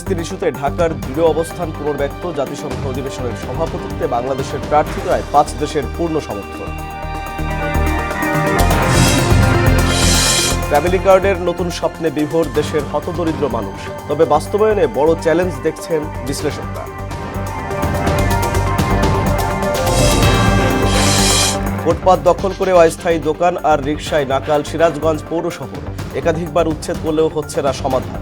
ফিলিস্তিন ইস্যুতে ঢাকার দৃঢ় অবস্থান পুনর্ব্যক্ত, জাতিসংঘ অধিবেশনের সভাপতিত্বে বাংলাদেশের প্রার্থিতায় 5 দেশের পূর্ণ সমর্থন। ফ্যামিলি কার্ডের নতুন স্বপ্নে বিভোর দেশের হতদরিদ্র মানুষ, তবে বাস্তবায়নে বড় চ্যালেঞ্জ দেখছেন বিশ্লেষকরা। ফুটপাত দখল করে অস্থায়ী দোকান আর রিকশায় নাকাল সিরাজগঞ্জ পৌর শহর, একাধিকবার উচ্ছেদ করলেও হচ্ছে না সমাধান।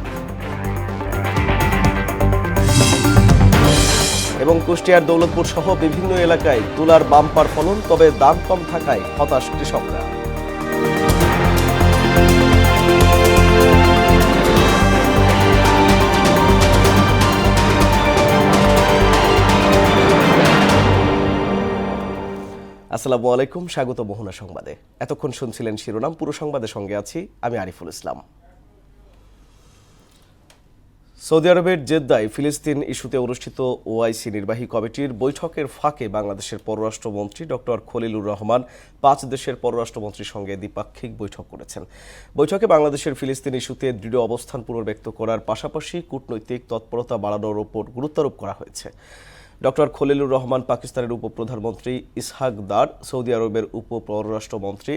এবং কুষ্টিয়ার দৌলতপুর সহ বিভিন্ন এলাকায় তুলার বাম্পার ফলন, তবে দাম কম থাকায় হতাশ কৃষকরা। আসসালামু আলাইকুম, স্বাগত মোহনা সংবাদে। এতক্ষণ শুনছিলেন শিরোনাম, পুরো সংবাদের সঙ্গে আছি আমি আরিফুল ইসলাম। সৌদি আরবের জেদ্দায় ফিলিস্তিন ইস্যুতে অনুষ্ঠিত ওআইসি নির্বাহী কমিটির বৈঠকের ফাঁকে বাংলাদেশের পররাষ্ট্রমন্ত্রী ডক্টর খলিলুর রহমান 5 দেশের পররাষ্ট্রমন্ত্রীর সঙ্গে দ্বিপাক্ষিক বৈঠক করেছেন। বৈঠকে বাংলাদেশের ফিলিস্তিন ইস্যুতে দৃঢ় অবস্থান পুনর্ব্যক্ত করার পাশাপাশি কূটনৈতিক তৎপরতা বাড়ানোর ওপর গুরুত্বারোপ করা হয়েছে। ডক্টর খলিলুর রহমান পাকিস্তানের উপপ্রধানমন্ত্রী ইসহাক দার, সৌদি আরবের উপপররাষ্ট্রমন্ত্রী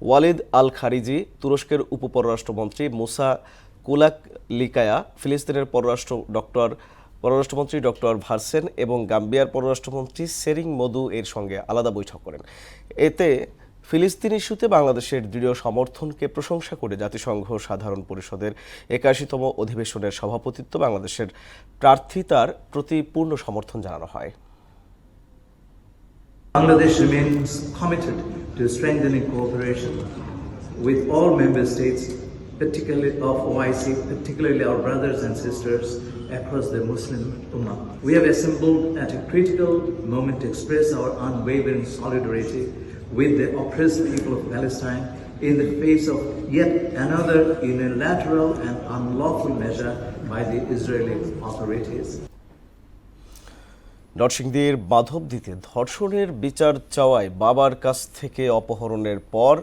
ওয়ালিদ আল খারিজি, তুরস্কের উপপররাষ্ট্রমন্ত্রী মুসা কুলাকলিকায়া, ফিলিস্তিনের পররাষ্ট্রমন্ত্রী ডক্টর ভারসেন এবং গাম্বিয়ার পররাষ্ট্রমন্ত্রী সেরিং মদু এর সঙ্গে আলাদা বৈঠক করেন। এতে ফিলিস্তিন ইস্যুতে বাংলাদেশের দৃঢ় সমর্থনকে প্রশংসা করে জাতিসংঘ সাধারণ পরিষদের 81তম অধিবেশনের সভাপতিত্ব বাংলাদেশের প্রার্থিতার প্রতি পূর্ণ সমর্থন জানানো হয়। Bangladesh remains committed to strengthening cooperation with all member states, particularly of OIC, particularly our brothers and sisters across the Muslim Ummah. We have assembled at a critical moment to express our unwavering solidarity with the oppressed people of Palestine in the face of yet another unilateral and unlawful measure by the Israeli authorities. নরসিংদীর মাধবদীতে ধর্ষণের বিচার চাওয়ায় বাবার কাছ থেকে অপহরণের পর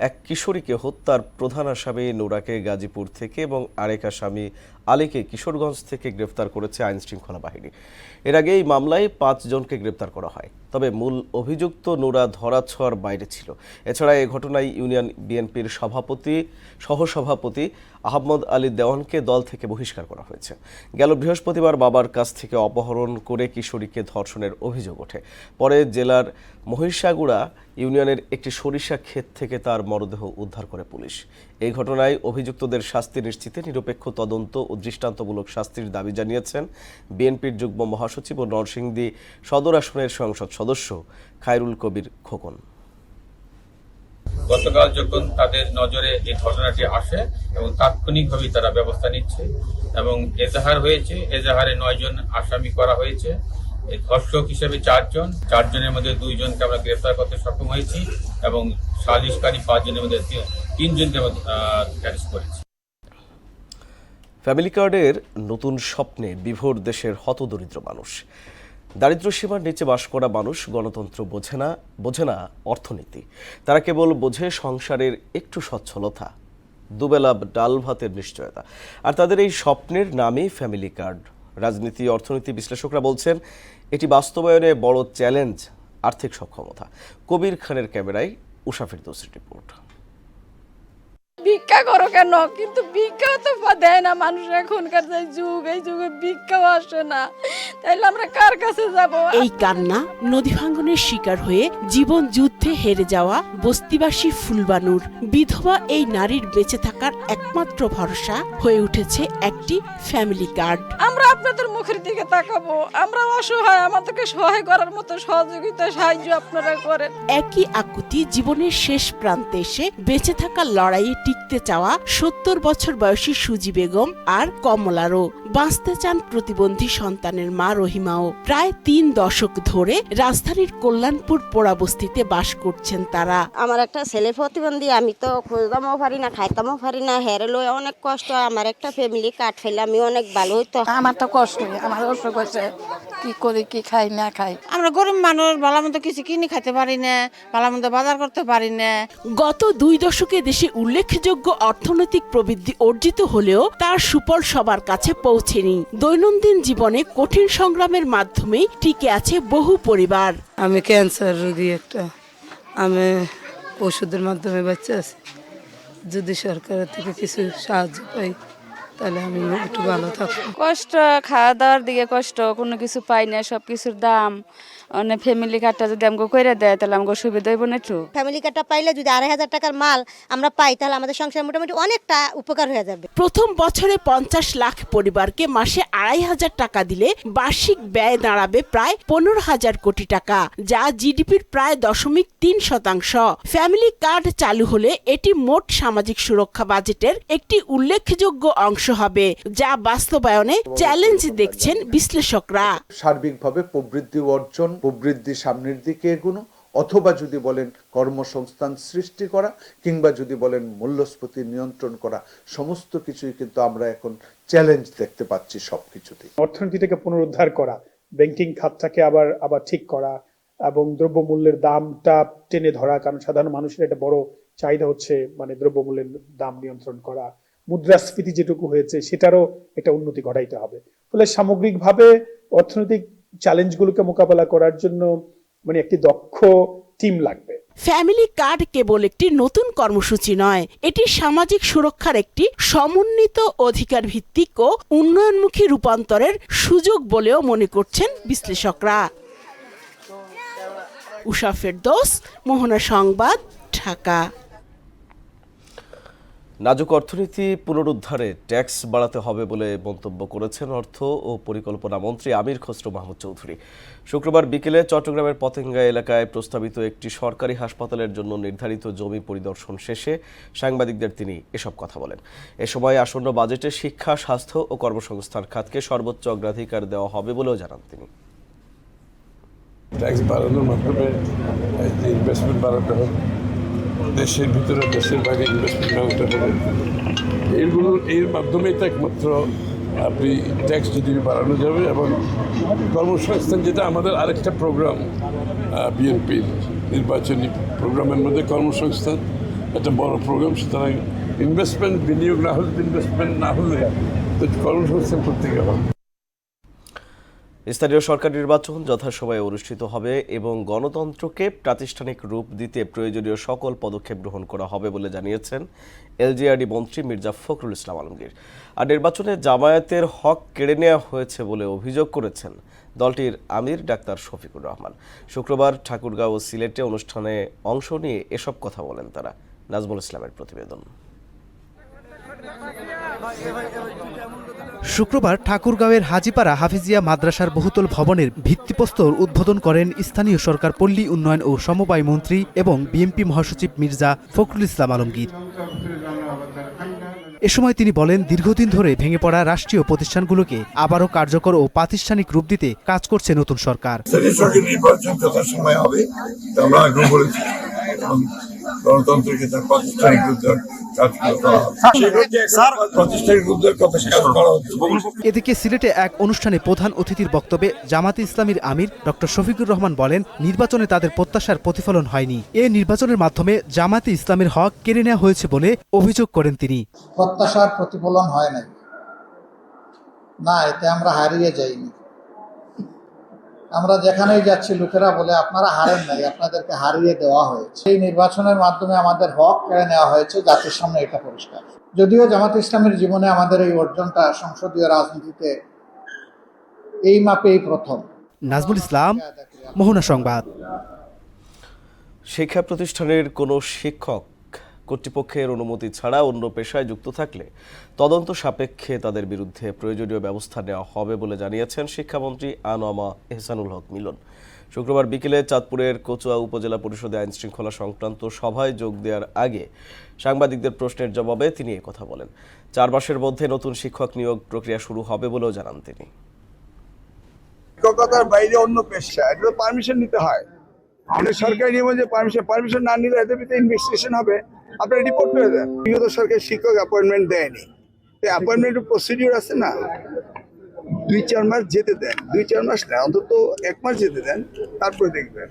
এক কিশোরীকে হত্যার প্রধান আসামি নুরাকে গাজীপুর থেকে এবং আরেক আসামি আলীকে কিশোরগঞ্জ থেকে গ্রেফতার করেছে আইনশৃঙ্খলা বাহিনী। এর আগে এই মামলায় 5 জনকে গ্রেফতার করা হয়, তবে মূল অভিযুক্ত নুরা ধরাছোঁয়ার বাইরে ছিল। এছাড়া এই ঘটনায় ইউনিয়ন বিএনপির সহসভাপতি আহমদ আলী দেওয়ানকে দল থেকে বহিষ্কার করা হয়েছে। গেল বৃহস্পতিবার বাবার কাছ থেকে অপহরণ করে কিশোরীকে ধর্ষণের অভিযোগ ওঠে। পরে জেলার মহিষাগুড়া ইউনিয়নের একটি সরিষা ক্ষেত থেকে তার মরদেহ উদ্ধার করে পুলিশ। এই ঘটনায় অভিযুক্তদের শাস্তি নিশ্চিতে নিরপেক্ষ তদন্ত ও দৃষ্টান্তমূলক শাস্তির দাবি জানিয়েছেন বিএনপির যুগ্ম মহাসচিব ও নরসিংদী সদর আসনের সংসদ সদস্য খায়রুল কবির খোকন। গতকাল যখন তাদের নজরে এই ঘটনাটি আসে এবং তাৎক্ষণিকভাবে তারা ব্যবস্থা নিচ্ছে এবং এজাহার হয়েছে, এজাহারে 9 জন আসামি করা হয়েছে। এই ধর্ষক হিসেবে 4 জনের মধ্যে 2 জনকে আমরা গ্রেফতার করতে সক্ষম হয়েছি এবং সালিশকারী 5 জনের মধ্যে 3 জনকে অ্যারেস্ট করেছি। ফ্যামিলি কার্ডের নতুন স্বপ্নে বিভোর দেশের হতদরিদ্র মানুষ। দারিদ্র্য সীমার নিচে বাস করা মানুষ গণতন্ত্র বোঝে না অর্থনীতি, তারা কেবল বোঝে সংসারের একটু সচ্ছলতা, দুবেলা ডাল ভাতের নিশ্চয়তা। আর তাদের এই স্বপ্নের নামই ফ্যামিলি কার্ড। রাজনীতি অর্থনীতি বিশ্লেষকরা বলছেন এটি বাস্তবায়নে বড় চ্যালেঞ্জ আর্থিক সক্ষমতা। কবির খানের ক্যামেরায় উষা ফেরদৌসির রিপোর্ট। ভিক্ষা করো কেন? কিন্তু ভিক্ষাও তো দেয় না মানুষ। এখনকার যে যুগ, এই যুগে ভিক্ষাও আসে না, তাইলে আমরা কার কাছে যাব? এই কান্না নদী ভাঙ্গনের শিকার হয়ে জীবন যুদ্ধে হেরে যাওয়া বস্তিবাসী ফুলবানুর বিধবা এই নারীর বেঁচে থাকার একমাত্র ভরসা হয়ে উঠেছে একটি ফ্যামিলি কার্ড। আমরা আপনাদের মুখের দিকে তাকাবো, আমরা অসহায়, আমাদেরকে সহায় করার মতো সহযোগিতা সাহায্য আপনারা করেন। একই আকুতি জীবনের শেষ প্রান্তে এসে বেঁচে থাকার লড়াইয়ে টিকতে চাওয়া 70 বছর বয়সী সুজি বেগম আর কমলারও। বাঁচতে চান প্রতিবন্ধী সন্তানের মা রহিমাও। প্রায় 3 দশক ধরে রাজধানীর কল্যাণপুর পোড়াবস্তিতে বাস করছেন তারা। আমার একটা ছেলে প্রতিবন্ধী, আমি তো খুঁজতামও পারি না, খাইতামও পারি না, হেরে লই অনেক কষ্ট। আমার একটা ফ্যামিলি কার্ড ফেলে আমি অনেক ভালো হইতো। আমার তো কষ্ট, আমার অসুখ হয়েছে, কি করি কি খাই না খাই। আমরা গরিব মানুষ, ভালো মন্দ কিছু কিনে খাইতে পারি না, ভালো মন্দ বাজার করতে পারি না। গত 2 দশকে দেশে উল্লেখযোগ্য অর্থনৈতিক প্রবৃদ্ধি অর্জিত হলেও তার সুফল সবার কাছে পৌঁছেনি। দৈনন্দিন জীবনে কঠিন সংগ্রামের মাধ্যমেই টিকে আছে বহু পরিবার। আমি ক্যান্সার রোগী একটা, আমি ওষুধের মাধ্যমে বাচ্চা আছি। যদি সরকারের থেকে কিছু সাহায্য পাই তাহলে আমি একটু ভালো থাকবো। কষ্ট, খাওয়া দাওয়ার দিকে কষ্ট, কোনো কিছু পাই না, সব কিছুর দাম। অনেক ফ্যামিলি কার্ডটা যদি আমাকে করে দেয় তাহলে আমাকে সুবিধা হইব না একটু। ফ্যামিলি কার্ডটা পাইলে যদি 2,500 টাকার মাল আমরা পাই তাহলে আমাদের সংসার মোটামুটি অনেকটা উপকার হয়ে যাবে। প্রথম বছরে 50 লাখ পরিবারকে মাসে 2,500 টাকা দিলে বার্ষিক ব্যয় দাঁড়াবে প্রায় 15,000 কোটি টাকা, যা জিডিপির প্রায় 0.3%। ফ্যামিলি কার্ড চালু হলে এটি মোট সামাজিক সুরক্ষা বাজেটের একটি উল্লেখযোগ্য অংশ হবে, যা বাস্তবায়নে চ্যালেঞ্জ দেখছেন বিশ্লেষকরা। সার্বিকভাবে প্রবৃদ্ধি অর্জন, প্রবৃদ্ধি সামনের দিকে এগোনো, অথবা যদি বলেন কর্মসংস্থান সৃষ্টি করা, কিংবা যদি বলেন মূল্যস্ফীতি নিয়ন্ত্রণ করা, সমস্ত কিছুই কিন্তু আমরা এখন চ্যালেঞ্জ দেখতে পাচ্ছি সবকিছুতেই। অর্থনীতিটাকে পুনরুদ্ধার করা, ব্যাংকিং খাতটাকে আবার ঠিক করা এবং দ্রব্যমূল্যের দামটা টেনে ধরা, কারণ সাধারণ মানুষের একটা বড় চাহিদা হচ্ছে মানে দ্রব্যমূল্যের দাম নিয়ন্ত্রণ করা। মুদ্রাস্ফীতি যেটুকু হয়েছে সেটারও একটা উন্নতি ঘটাইতে হবে। ফলে সামগ্রিকভাবে অর্থনৈতিক চ্যালেঞ্জগুলোকে মোকাবেলা করার জন্য মানে একটি দক্ষ টিম লাগবে। ফ্যামিলি কার্ড কেবল একটি নতুন কর্মসূচি নয়, এটি সামাজিক সুরক্ষার একটি সমন্বিত অধিকার ভিত্তিক ও উন্নয়নমুখী রূপান্তরের সুযোগ বলেও মনে করছেন বিশ্লেষকরা। উষা ফেরদৌস, মোহনা সংবাদ, ঢাকা। নাজুক অর্থনীতি পুনরুদ্ধারে ট্যাক্স বাড়াতে হবে বলে মন্তব্য করেছেন অর্থ ও পরিকল্পনা মন্ত্রী আমির খসরু মাহমুদ চৌধুরী। শুক্রবার বিকেলে চট্টগ্রামের পতেঙ্গা এলাকায় প্রস্তাবিত একটি সরকারি হাসপাতালের জন্য নির্ধারিত জমি পরিদর্শন শেষে সাংবাদিকদের তিনি এসব কথা বলেন। এ সময় আসন্ন বাজেটে শিক্ষা, স্বাস্থ্য ও কর্মসংস্থান খাতকে সর্বোচ্চ অগ্রাধিকার দেওয়া হবে বলেও জানান তিনি। ট্যাক্স বাড়ানোর মাধ্যমে ইনভেস্টমেন্ট বাড়াতে হবে, দেশের ভিতরে দেশের বাইরে ইনভেস্টমেন্ট বাড়াতে হবে। এর মাধ্যমেই তো একমাত্র আপনি ট্যাক্স যদি বাড়ানো যাবে। এবং কর্মসংস্থান, যেটা আমাদের আরেকটা প্রোগ্রাম, বিএনপির নির্বাচনী প্রোগ্রামের মধ্যে কর্মসংস্থান একটা বড় প্রোগ্রাম। সুতরাং ইনভেস্টমেন্ট, বিনিয়োগ না হলে, ইনভেস্টমেন্ট না হলে তো কর্মসংস্থান করতে হবে। স্থানীয় সরকার নির্বাচন যথাসময়ে অনুষ্ঠিত হবে এবং গণতন্ত্রকে প্রাতিষ্ঠানিক রূপ দিতে প্রয়োজনীয় সকল পদক্ষেপ গ্রহণ করা হবে বলে জানিয়েছেন এলজিআরডি মন্ত্রী মির্জা ফখরুল ইসলাম আলমগীর। আর নির্বাচনে জামায়াতের হক কেড়ে নেওয়া হয়েছে বলে অভিযোগ করেছেন দলটির আমির ডাক্তার শফিকুর রহমান। শুক্রবার ঠাকুরগাঁও ও সিলেটে অনুষ্ঠানে অংশ নিয়ে এসব কথা বলেন তারা। নাজমুল ইসলামের প্রতিবেদন। শুক্রবার ঠাকুরগাঁওয়ের হাজিপাড়া হাফিজিয়া মাদ্রাসার বহুতল ভবনের ভিত্তিপ্রস্তর উদ্বোধন করেন স্থানীয় সরকার, পল্লী উন্নয়ন ও সমবায় মন্ত্রী এবং বিএনপি মহাসচিব মির্জা ফখরুল ইসলাম আলমগীর। এ সময় তিনি বলেন, দীর্ঘদিন ধরে ভেঙে পড়া রাষ্ট্রীয় প্রতিষ্ঠানগুলোকে আবারও কার্যকর ও প্রাতিষ্ঠানিক রূপ দিতে কাজ করছে নতুন সরকার। নির্বাচন যথাসময়ে হবে আমরা আগ্রহ করেছি, গণতন্ত্রকে তার প্রাতিষ্ঠানিক রূপ দেওয়ার এদিকে সিলেটে এক অনুষ্ঠানে প্রধান অতিথির বক্তব্যে জামাতে ইসলামীর আমির ডক্টর শফিকুর রহমান বলেন, নির্বাচনে তাদের প্রত্যাশার প্রতিফলন হয়নি। এ নির্বাচনের মাধ্যমে জামাতে ইসলামের হক কেড়ে নেওয়া হয়েছে বলে অভিযোগ করেন তিনি। প্রত্যাশার প্রতিফলন হয় নাই, না এতে আমরা হারিয়ে যাইনি। আমরা যেখানেই যাচ্ছি লোকেরা বলে আপনারা হারেন নাই, আপনাদেরকে হারিয়ে দেওয়া হয়েছে। এই নির্বাচনের মাধ্যমে আমাদের হক কেড়ে নেওয়া হয়েছে, জাতির সামনে এটা পরিষ্কার। যদিও জামাত ইসলামের জীবনে আমাদের এই অর্জনটা সংসদীয় রাজনীতিতে এই মাপেই প্রথম। নাজমুল ইসলাম, মোহনা সংবাদ। শিক্ষা প্রতিষ্ঠানের কোনো শিক্ষক কর্তৃপক্ষের অনুমতি ছাড়া অন্য পেশায় যুক্ত থাকলে তদন্ত সাপেক্ষে তাদের বিরুদ্ধে প্রয়োজনীয় ব্যবস্থা নেওয়া হবে বলে জানিয়েছেন শিক্ষামন্ত্রী আনোয়ামা এহসানুল হক মিলন। শুক্রবার বিকেলে চাঁদপুরের কচুয়া উপজেলা পরিষদে আইন শৃঙ্খলা সংক্রান্ত সভায় যোগ দেওয়ার আগে সাংবাদিকদের প্রশ্নের জবাবে তিনি একথা বলেন। 4 মাসের মধ্যে নতুন শিক্ষক নিয়োগ প্রক্রিয়া শুরু হবে বলেও জানান তিনি। শিক্ষকতার বাইরে অন্য পেশা, এটা পারমিশন নিতে হয়। আমাদের সরকারি নিয়ম যে পারমিশন না নিলে এদের ভিতরে ইনভেস্টিগেশন হবে, আপনারা রিপোর্ট করে দেন। বিগত সরকার শিক্ষক অ্যাপয়েন্টমেন্ট দেয়নি, অ্যাপয়েন্টমেন্টের প্রসিডিউর আছে না, 2-4 মাস যেতে দেন, 2-4 মাস না, অন্তত 1 মাস যেতে দেন, তারপরে দেখবেন।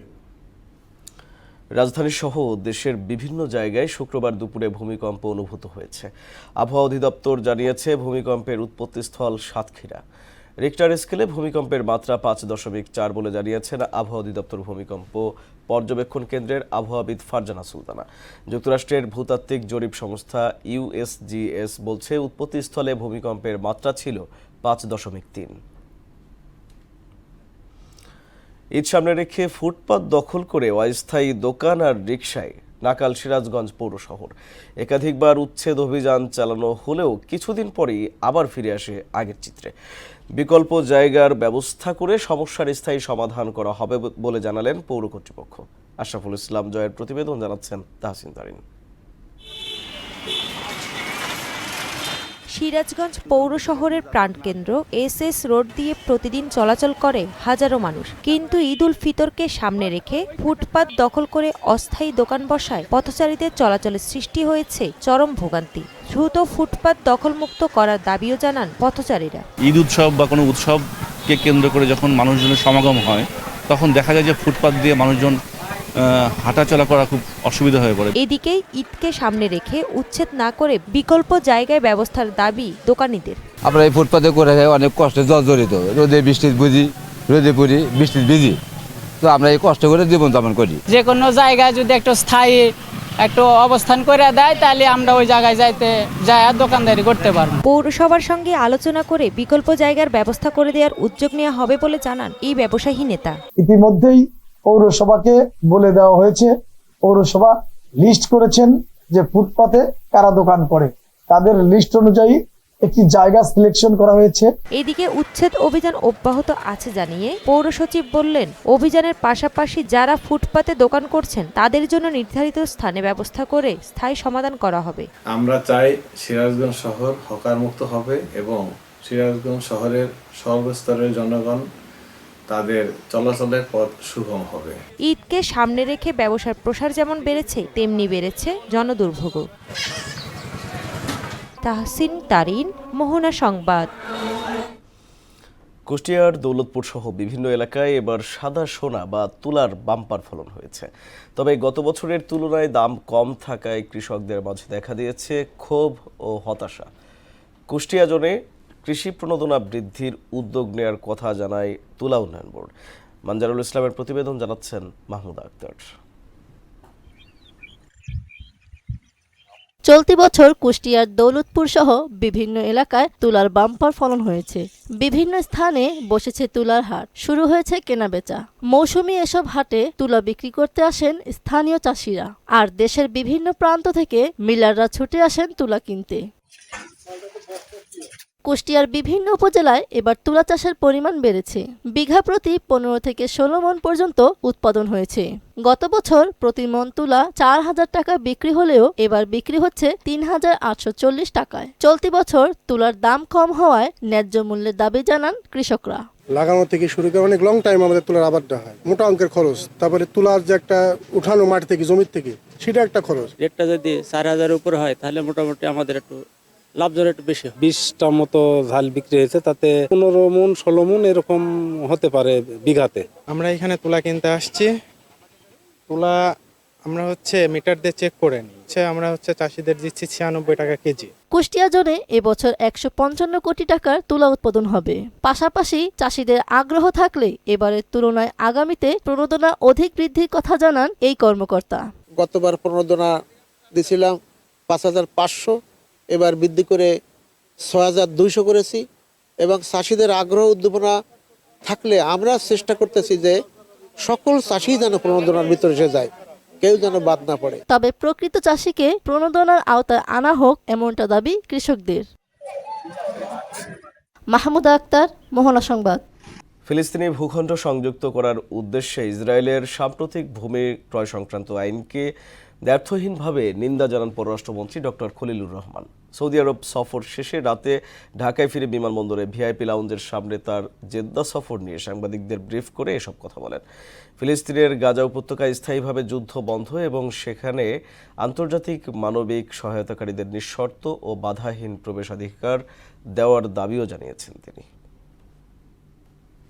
রাজধানীসহ দেশের বিভিন্ন জায়গায় শুক্রবার দুপুরে ভূমিকম্প অনুভূত হয়েছে। আবহাওয়া অধিদপ্তর জানিয়েছে ভূমিকম্পের উৎপত্তিস্থল সাতক্ষীরা। রিক্টার স্কেলে ভূমিকম্পের মাত্রা 5.4 বলে জানিয়েছেন আবহাওয়া অধিদপ্তর ভূমিকম্প পর্যবেক্ষণ কেন্দ্রের আবহাওয়াবিদ ফারজানা সুলতানা। যুক্তরাষ্ট্রের ভূতাত্ত্বিক জরিপ সংস্থা USGS বলছে উৎপত্তিস্থলে ভূমিকম্পের মাত্রা ছিল 5.3। ঈদ সামনে রেখে ফুটপাত দখল করে অস্থায়ী দোকান আর রিকশায় নাকাল সিরাজগঞ্জ পৌর শহর। একাধিকবার উচ্ছেদ অভিযান চালানো হলেও কিছুদিন পরেই আবার ফিরে আসে আগের চিত্রে। বিকল্প জায়গার ব্যবস্থা করে সমস্যার স্থায়ী সমাধান করা হবে বলে জানালেন পৌর কর্তৃপক্ষ। আশরাফুল ইসলাম জয়ের প্রতিবেদন জানাচ্ছেন তাহসিন তারিন। সিরাজগঞ্জ পৌর শহরের প্রাণকেন্দ্র SS রোড দিয়ে প্রতিদিন চলাচল করে হাজারো মানুষ, কিন্তু ঈদ উল ফিতরকে সামনে রেখে ফুটপাত দখল করে অস্থায়ী দোকান বসায় পথচারীদের চলাচলের সৃষ্টি হয়েছে চরম ভোগান্তি। দ্রুত ফুটপাত দখলমুক্ত করার দাবিও জানান পথচারীরা। ঈদ উৎসব বা কোনো উৎসবকে কেন্দ্র করে যখন মানুষজনের সমাগম হয় তখন দেখা যায় যে ফুটপাত দিয়ে মানুষজন হাঁটাচলা করা খুব অসুবিধা হয়ে পড়ে। এদিকে ঈদকে সামনে রেখে উচ্ছেদ না করে বিকল্প জায়গায় ব্যবস্থার দাবি দোকানীদের। আমরা এই ফুটপাতে করে অনেক কষ্টে জর্জরিত, রোদে বৃষ্টির বুঝি, রোদে পড়ি, বৃষ্টির ভিজি, তো আমরা এই কষ্ট করে জীবন যাপন করি। যে কোনো জায়গায় যদি একটু স্থায়ী একটু অবস্থান করে দেয় তাহলে আমরা ওই জায়গায় যাই দোকানদারি করতে পারবো। পৌরসভার সঙ্গে আলোচনা করে বিকল্প জায়গার ব্যবস্থা করে দেওয়ার উদ্যোগ নেওয়া হবে বলে জানান এই ব্যবসায়ী নেতা। ইতিমধ্যেই পৌরসভাকে বলে দেওয়া হয়েছে, পৌরসভা লিস্ট করেছেন যে ফুটপাতে কারা দোকান করে, তাদের লিস্ট অনুযায়ী একটি জায়গা সিলেকশন করা হয়েছে। এদিকে উচ্ছেদ অভিযান অব্যাহত আছে জানিয়ে পৌর সচিব বললেন, অভিযানের পাশাপাশি যারা ফুটপাতে দোকান করছেন তাদের জন্য নির্ধারিত স্থানে ব্যবস্থা করে স্থায়ী সমাধান করা হবে। আমরা চাই সিরাজগঞ্জ শহর হকার মুক্ত হবে এবং সিরাজগঞ্জ শহরের সর্বস্তরের জনগণ তাদের চলাচলের পথ সুগম হবে। ঈদকে সামনে রেখে ব্যবসার প্রসার যেমন বেড়েছে তেমনি বেড়েছে জনদুর্ভোগও। তাহসিন তারিন, মোহনা সংবাদ। কুষ্টিয়ার দৌলতপুর সহ বিভিন্ন এলাকায় এবার সাদা সোনা বা তুলার বাম্পার ফলন হয়েছে। তবে গত বছরের তুলনায় দাম কম থাকায় কৃষকদের মাঝে দেখা দিয়েছে ক্ষোভ ও হতাশা। কুষ্টিয়া জোনে কৃষি প্রণোদনা বৃদ্ধির উদ্যোগ নেওয়ার কথা জানায় তুলা উন্নয়ন বোর্ড। মানজারুল ইসলামের প্রতিবেদন জানাচ্ছেন মাহমুদা আক্তার। চলতি বছর কুষ্টিয়ার দৌলতপুর সহ বিভিন্ন এলাকায় তুলার বাম্পার ফলন হয়েছে। বিভিন্ন স্থানে বসেছে তুলার হাট, শুরু হয়েছে কেনাবেচা। মৌসুমী এসব হাটে তুলা বিক্রি করতে আসেন স্থানীয় চাষিরা, আর দেশের বিভিন্ন প্রান্ত থেকে মিলাররা ছুটে আসেন তুলা কিনতে। কুষ্টিয়ার বিভিন্ন উপজেলায় এবার তুলা চাষের পরিমাণ বেড়েছে। বিঘা প্রতি 15 থেকে 16 মণ পর্যন্ত উৎপাদন হয়েছে। গত বছর প্রতি মণ তুলা 4000 টাকা বিক্রি হলেও এবার বিক্রি হচ্ছে 3840 টাকায়। চলতি বছর তুলার দাম কম হওয়ায় ন্যায্য মূল্যের দাবি জানান কৃষকরা। লাগানো থেকে শুরু করে অনেক লং টাইম আমাদের তুলার আবাদটা হয়, মোটা অঙ্কের খরচ। তারপরে তুলার যে একটা উঠানো মাটি থেকে জমির থেকে সেটা একটা খরচ। রেটটা যদি 4000 উপর হয় তাহলে মোটামুটি আমাদের একটু লাভজনক একটু বেশি। 20টা মতো ঝাল বিক্রি হয়েছে, তাতে 15 মণ 16 মণ এরকম হতে পারে বিঘাতে। আমরা এখানে তুলা কিনতে আসছি। তুলা আমরা মিটার দিয়ে চেক করে নিই, আমরা চাষিদের দিচ্ছি 96 টাকা কেজি। কুষ্টিয়া জোনে এবছর 155 কোটি টাকার তুলা উৎপাদন হবে। পাশাপাশি চাষিদের আগ্রহ থাকলে এবারের তুলনায় আগামীতে প্রণোদনা অধিক বৃদ্ধির কথা জানান এই কর্মকর্তা। গতবার প্রণোদনা দিয়েছিলাম 5500, এবার বৃদ্ধি করে 6200 করেছি এবং চাষিদের আগ্রহ উদ্দীপনা থাকলে আমরা চেষ্টা করতেছি যে সকল চাষি যেন প্রণোদনার ভিতরে এসে যায়, কেউ যেন বাদ না পড়ে। তবে প্রকৃত চাষিকে প্রণোদনার আওতায় আনা হোক এমনটা দাবি কৃষকদের। মাহমুদা আক্তার, মোহনা সংবাদ। ফিলিস্তিনি ভূখণ্ড সংযুক্ত করার উদ্দেশ্যে ইসরায়েলের সাম্প্রতিক ভূমি ক্রয় সংক্রান্ত আইনকে দ্ব্যর্থহীনভাবে নিন্দা জানান পররাষ্ট্রমন্ত্রী ডক্টর খলিলুর রহমান। সৌদি আরব সফর শেষে রাতে ঢাকায় ফিরে বিমানবন্দরে ভিআইপি লাউঞ্জের সামনে তার জেদ্দা সফর নিয়ে সাংবাদিকদের ব্রিফ করে এসব কথা বলেন। ফিলিস্তিনের গাজা উপত্যকায় স্থায়ীভাবে যুদ্ধ বন্ধ এবং সেখানে আন্তর্জাতিক মানবিক সহায়তাকারীদের নিঃশর্ত ও বাধাহীন প্রবেশাধিকার দেওয়ার দাবিও জানিয়েছেন তিনি।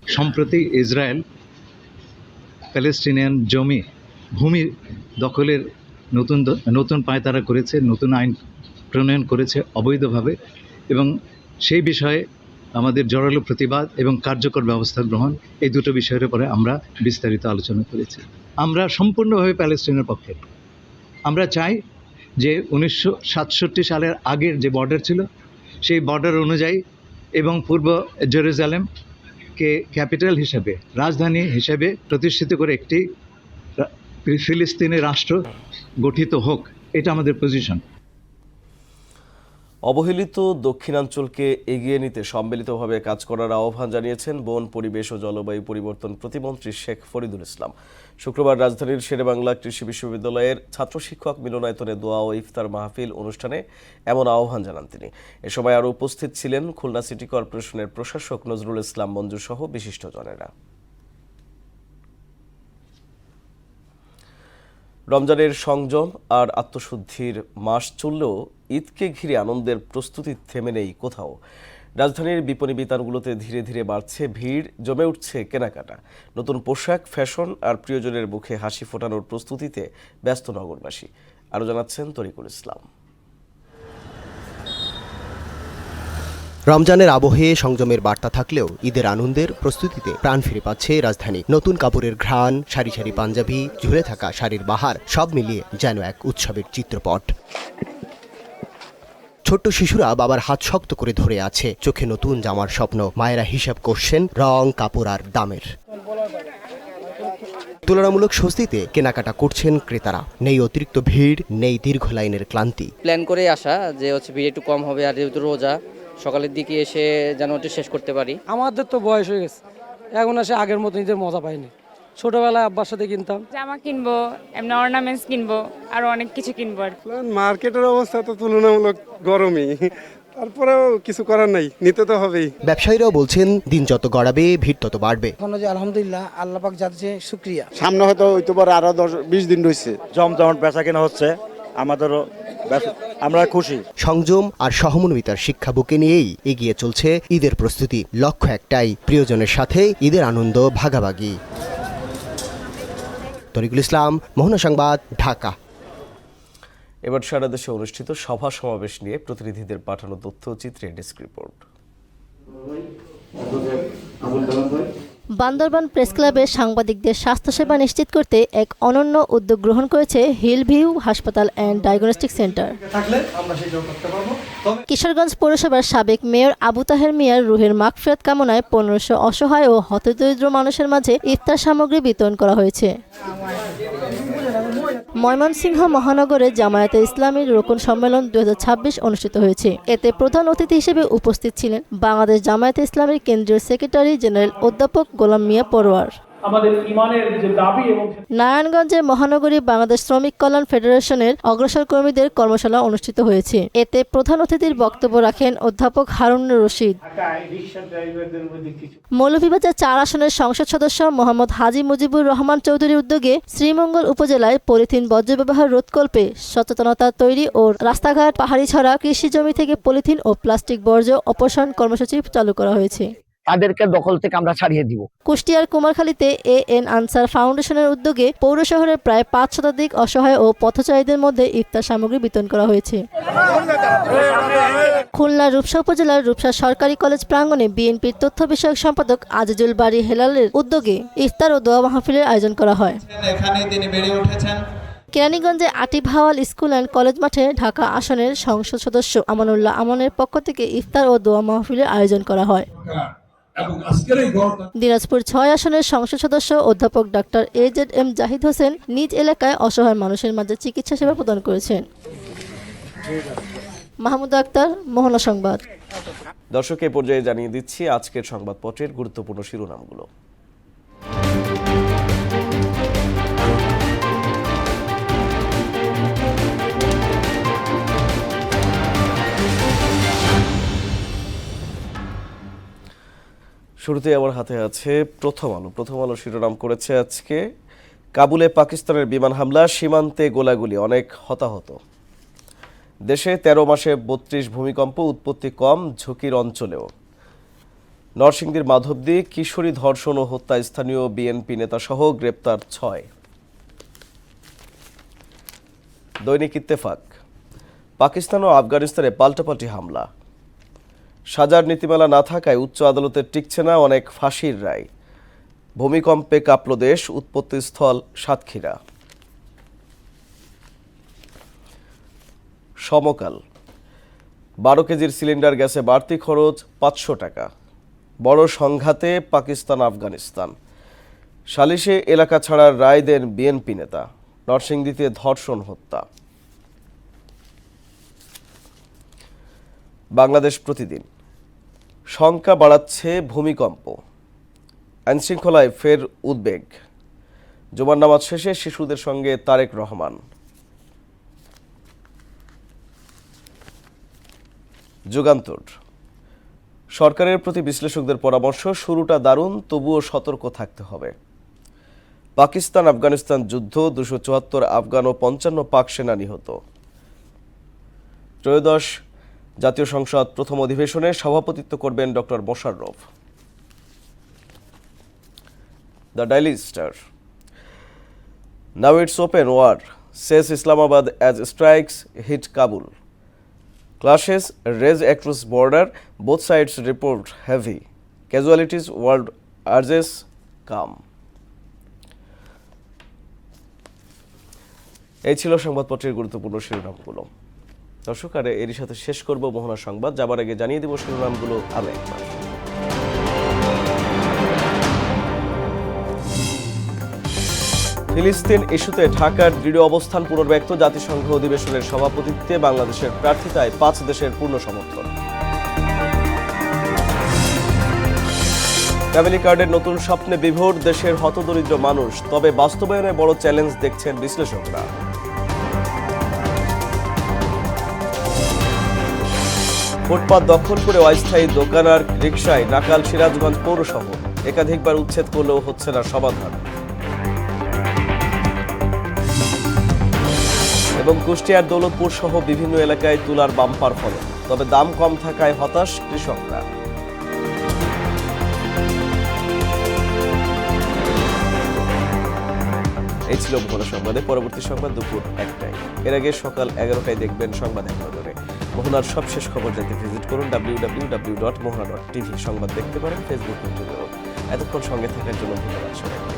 সম্প্রতি ইসরায়েল প্যালেস্টিনিয়ান জমি ভূমি দখলের নতুন পায়তারা করেছে, নতুন আইন প্রণয়ন করেছে অবৈধভাবে, এবং সেই বিষয়ে আমাদের জোরালো প্রতিবাদ এবং কার্যকর ব্যবস্থা গ্রহণ, এই দুটো বিষয়ের উপরে আমরা বিস্তারিত আলোচনা করেছি। আমরা সম্পূর্ণভাবে প্যালেস্টাইনের পক্ষে। আমরা চাই যে 1967 সালের আগের যে বর্ডার ছিল সেই বর্ডার অনুযায়ী এবং পূর্ব জেরুজালেমকে ক্যাপিটাল হিসেবে, রাজধানী হিসেবে প্রতিষ্ঠিত করে একটি ফিলিস্তিনি রাষ্ট্র গঠিত হোক, এটা আমাদের পজিশন। অবহেলিত দক্ষিণাঞ্চলকে এগিয়ে নিতে সম্মিলিতভাবে কাজ করার আহ্বান জানিয়েছেন বন, পরিবেশ ও জলবায়ু পরিবর্তন প্রতিমন্ত্রী শেখ ফরিদুল ইসলাম। শুক্রবার রাজধানীর শেরেবাংলা কৃষি বিশ্ববিদ্যালয়ের ছাত্র শিক্ষক মিলনায়তনে দোয়া ও ইফতার মাহফিল অনুষ্ঠানে এমন আহ্বান জানান তিনি। এ সময় আরও উপস্থিত ছিলেন খুলনা সিটি কর্পোরেশনের প্রশাসক নজরুল ইসলাম মঞ্জু সহ বিশিষ্টজনেরা। রমজানের সংযম আর আত্মশুদ্ধির মাস চললেও ঈদকে ঘিরে আনন্দের প্রস্তুতি থেমে নেই কোথাও। রাজধানীর বিপণী বিতানগুলোতে ধীরে ধীরে বাড়ছে ভিড়, জমে উঠছে কেনাকাটা। নতুন পোশাক, ফ্যাশন আর প্রিয়জনের মুখে হাসি ফোটানোর প্রস্তুতিতে ব্যস্ত নগরবাসী। আরও জানাচ্ছেন তরিকুল ইসলাম। রমজানের আবহে সংযমের বার্তা থাকলেও ঈদের আনন্দের প্রস্তুতিতে প্রাণ ফিরে পাচ্ছে রাজধানী। নতুন কাপড়ের ঘ্রাণ, সারি সারি পাঞ্জাবি, ঝুলে থাকা শাড়ির বাহার, সব মিলিয়ে যেন এক উৎসবের চিত্রপট। ছোট্ট শিশুরা বাবার হাত শক্ত করে ধরে আছে, চোখে নতুন জামার স্বপ্ন। মায়েরা হিসাব করছেন রং, কাপড় আর দামের। তুলনামূলক স্বস্তিতে কেনাকাটা করছেন ক্রেতারা। নেই অতিরিক্ত ভিড়, নেই দীর্ঘ লাইনের ক্লান্তি। প্ল্যান করে আসা যে ভিড় একটু কম হবে, আর যেহেতু রোজা সকালের দিকে এসে যেন ওটা শেষ করতে পারি। আমাদের তো বয়স হয়ে গেছে, এখন আসে আগের মতো নিজের মজা পাইনি। ছোটবেলায় আব্বার সাথে কিনতাম, জামা কিনবো, এমনি অর্নামেন্টস কিনবো, আর অনেক কিছু কিনবো। মার্কেটের অবস্থা তো তুলনামূলক গরমই, তারপরেও কিছু করার নাই, নিতে তো হবেই। ব্যবসায়ীরাও বলছেন দিন যত গড়াবে ভিড় তত বাড়বে। আলহামদুলিল্লাহ, আল্লাহ পাক যাচ্ছে শুকরিয়া। সামনে হয়তো হইতে পারে আরো 10-20 দিন রয়েছে, জমজমাট বেচা কেনা হচ্ছে, আমাদেরও আমরা খুশি। সংযম আর সহমর্মিতার শিক্ষা বুকে নিয়েই এগিয়ে চলছে ঈদের প্রস্তুতি। লক্ষ্য একটাই, প্রিয়জনের সাথে ঈদের আনন্দ ভাগাভাগি। তরিকুল ইসলাম, মোহনা সংবাদ, ঢাকা। এবার সারা দেশে অনুষ্ঠিত সভা সমাবেশ নিয়ে প্রতিনিধিদের পাঠানো তথ্যচিত্রে ডেস্ক রিপোর্ট। বান্দরবান প্রেস ক্লাবের সাংবাদিকদের স্বাস্থ্যসেবা নিশ্চিত করতে এক অনন্য উদ্যোগ গ্রহণ করেছে হিল ভিউ হাসপাতাল অ্যান্ড ডায়াগনস্টিক সেন্টার। কিশোরগঞ্জ পৌরসভার সাবেক মেয়র আবু তাহের মিয়ার রুহের মাগফিরাত কামনায় 1500 অসহায় ও হতদরিদ্র মানুষের মাঝে ইফতার সামগ্রী বিতরণ করা হয়েছে। ময়মনসিংহ মহানগরে জামায়াতে ইসলামীর রোকন সম্মেলন 2026 অনুষ্ঠিত হয়েছে। এতে প্রধান অতিথি হিসেবে উপস্থিত ছিলেন বাংলাদেশ জামায়াতে ইসলামীর কেন্দ্রীয় সেক্রেটারি জেনারেল অধ্যাপক গোলাম মিয়া পরোয়ার। নারায়ণগঞ্জে মহানগরী বাংলাদেশ শ্রমিক কল্যাণ ফেডারেশনের অগ্রসর কর্মীদের কর্মশালা অনুষ্ঠিত হয়েছে। এতে প্রধান অতিথির বক্তব্য রাখেন অধ্যাপক হারুনুর রশিদ। মৌলভীবাজার 4 আসনের সংসদ সদস্য মোহাম্মদ হাজি মুজিবুর রহমান চৌধুরীর উদ্যোগে শ্রীমঙ্গল উপজেলায় পলিথিন বর্জ্য ব্যবহার রোধকল্পে সচেতনতা তৈরি ও রাস্তাঘাট, পাহাড়ি ছড়া, কৃষি জমি থেকে পলিথিন ও প্লাস্টিক বর্জ্য অপসারণ কর্মসূচি চালু করা হয়েছে। তাদেরকে দখল থেকে আমরা ছাড়িয়ে দিব। কুষ্টিয়ার কুমারখালীতে এএন আনসার ফাউন্ডেশনের উদ্যোগে পৌর শহরের প্রায় 5 শতাধিক অসহায় ও পথচারীদের মধ্যে ইফতার সামগ্রী বিতরণ করা হয়েছে। খুলনার রূপসা উপজেলার রূপসা সরকারি কলেজ প্রাঙ্গণে বিএনপির তথ্য বিষয়ক সম্পাদক আজিজুল বারী হেলালের উদ্যোগে ইফতার ও দোয়া মাহফিলের আয়োজন করা হয়। কেরানীগঞ্জে আটিফ হাওয়াল স্কুল অ্যান্ড কলেজ মাঠে ঢাকা আসনের সংসদ সদস্য আমানুল্লাহ আমনের পক্ষ থেকে ইফতার ও দোয়া মাহফিলের আয়োজন করা হয়। দিনাজপুর 6 আসনের সংসদ সদস্য অধ্যাপক ডাক্তার AZM জাহিদ হোসেন নিজ এলাকায় অসহায় মানুষের মাঝে চিকিৎসা সেবা প্রদান করেছেন। মাহমুদ আক্তার, মোহনা সংবাদ। দর্শক, এই পর্যায়ে জানিয়ে দিচ্ছি আজকের সংবাদপত্রের গুরুত্বপূর্ণ শিরোনামগুলো। শুরুতে আমার হাতে আছে প্রথম আলো শিরোনাম করেছে আজকে, কাবুলে পাকিস্তানের বিমান হামলা, সীমান্তে গোলাগুলি, অনেক হতাহত। দেশে 13 মাসে 32 ভূমিকম্প, উৎপত্তি কম ঝুঁকির অঞ্চলেও। নরসিংদীর মাধবদী কিশোরী ধর্ষণ ও হত্যা, স্থানীয় বিএনপি নেতাসহ গ্রেপ্তার 6। দৈনিক ইত্তেফাক, পাকিস্তান ও আফগানিস্তানে পাল্টাপাল্টি হামলা। সাজার নীতিমালা না থাকায় উচ্চ আদালতে টিকছে না অনেক ফাঁসির রায়। ভূমিকম্পে কাঁপল দেশ, উৎপত্তিস্থল সাতক্ষীরা। সমকাল, 12 কেজির সিলিন্ডার গ্যাসে বাড়তি খরচ 500 টাকা। বড় সংঘাতে পাকিস্তান আফগানিস্তান। সালিশে এলাকা ছাড়ার রায় দেন বিএনপি নেতা। নরসিংদীতে ধর্ষণ হত্যা। বাংলাদেশ প্রতিদিন, শঙ্কা বাড়াচ্ছে ভূমিকম্প। আইনশৃঙ্খলায় ফের উদ্বেগ। জুমার নামাজ শেষে শিশুদের সঙ্গে তারেক রহমান। যুগান্তর, সরকারের প্রতি বিশ্লেষকদের পরামর্শ, শুরুটা দারুণ, তবুও সতর্ক থাকতে হবে। পাকিস্তান আফগানিস্তান যুদ্ধ, 274 আফগান ও 55 পাক সেনা নিহত। ত্রয়োদশ জাতীয় সংসদ প্রথম অধিবেশনে সভাপতিত্ব করবেন doctor Mosharraf. The Daily Star, now it's open war, says Islamabad as strikes hit Kabul. Clashes rage across border, both sides report heavy casualties, world urges calm. এই ছিল সংবাদপত্রের গুরুত্বপূর্ণ শিরোনামগুলো। দর্শক, আর এরই সাথে শেষ করব মোহনা সংবাদ। যাবার আগে জানিয়ে দেব শিরোনামগুলো আরও একবার। ফিলিস্তিন ইস্যুতে ঢাকার দৃঢ় অবস্থান পুনর্ব্যক্ত। জাতিসংঘ অধিবেশনের সভাপতিত্বে বাংলাদেশের প্রার্থিতায় 5 দেশের পূর্ণ সমর্থন। ফ্যামিলি কার্ডের নতুন স্বপ্নে বিভোর দেশের হতদরিদ্র মানুষ, তবে বাস্তবায়নে বড় চ্যালেঞ্জ দেখছেন বিশ্লেষকরা। ফুটপাত দখল করে অস্থায়ী দোকান আর রিকশায় নাকাল সিরাজগঞ্জ পৌর শহর। একাধিকবার উচ্ছেদ করলেও হচ্ছে না সমাধান। এবং কুষ্টিয়ার দৌলতপুর সহ বিভিন্ন এলাকায় তুলার বাম্পার ফলন, তবে দাম কম থাকায় হতাশ কৃষকরা। এই ছিল মোহনা সংবাদে। পরবর্তী সংবাদ দুপুর 1টায়। এর আগে সকাল 11টায় দেখবেন সংবাদ এক নজরে। মোহনার সবশেষ খবর জানতে ভিজিট করুন www.mohana.tv। সংবাদ দেখতে পারেন ফেসবুক, ইউটিউবেও। এতক্ষণ সঙ্গে থাকার জন্য ধন্যবাদ সবাইকে।